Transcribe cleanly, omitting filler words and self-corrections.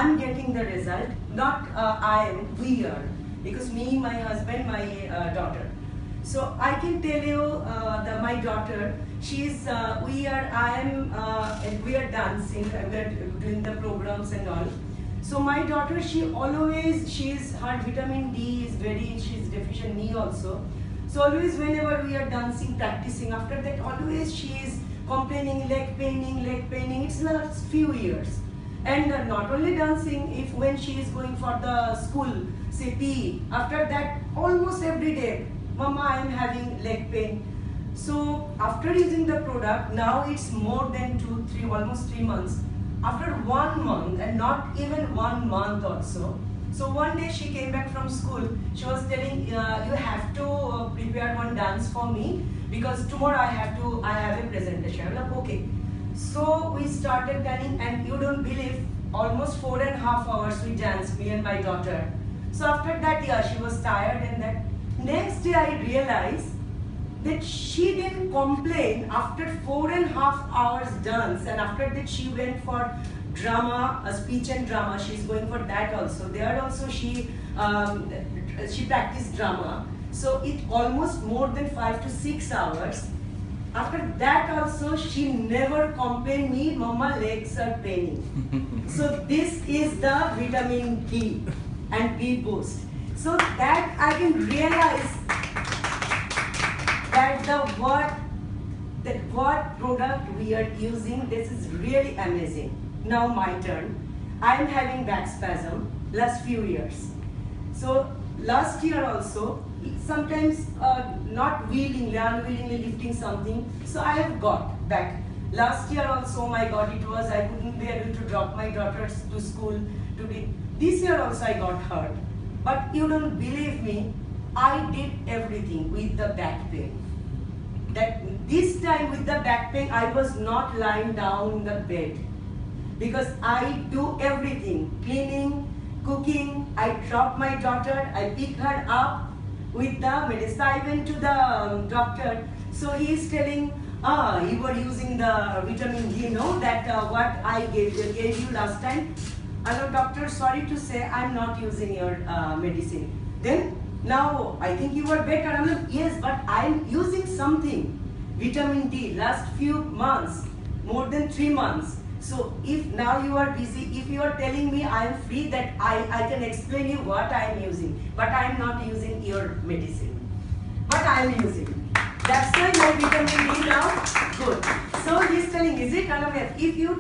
I'm getting the result, not we are, because me, my husband, my daughter. So I can tell you, my daughter, she's, we are dancing, we are doing the programs and all. So my daughter, her vitamin D is she's deficient, me also. So always whenever we are dancing, practicing, after that always she is complaining, leg paining, it's last few years. And not only dancing, when she is going for the school, say PE, after that almost every day, Mama, I am having leg pain. So after using the product, now it's more than almost 3 months. After 1 month, and not even 1 month also. So one day she came back from school, she was telling, you have to prepare one dance for me, because tomorrow I have a presentation. I'm like, okay. So we started dancing, and you don't believe, almost 4.5 hours we danced, me and my daughter. So after that, yeah, she was tired, and that next day I realized that she didn't complain after 4.5 hours dance, and after that she went for drama, speech and drama. She's going for that also. There also she practiced drama. So it almost more than 5 to 6 hours. After that also, she never complained me, Mama, legs are paining. So this is the vitamin D and B boost. So that I can realize that what product we are using, this is really amazing. Now my turn. I am having back spasm last few years. So last year also, sometimes not willingly, unwillingly lifting something, so I have got back. Last year also, oh my God, it was, I couldn't be able to drop my daughters to school today. This year also I got hurt. But you don't believe me, I did everything with the back pain. That this time with the back pain, I was not lying down in the bed, because I do everything, cleaning, cooking. I drop my daughter, I pick her up with the medicine. I went to the doctor, so he is telling, you were using the vitamin D, no? That what I gave you last time. Hello doctor, sorry to say, I'm not using your medicine. Then, now I think you are better. I'm like, yes, but I'm using something, vitamin D, last few months, more than 3 months. So if now you are busy, if you are telling me I am free, that I can explain you what I am using, but I am not using your medicine. But I am using. That's why my vitamin D now good. So he's telling, is it? If you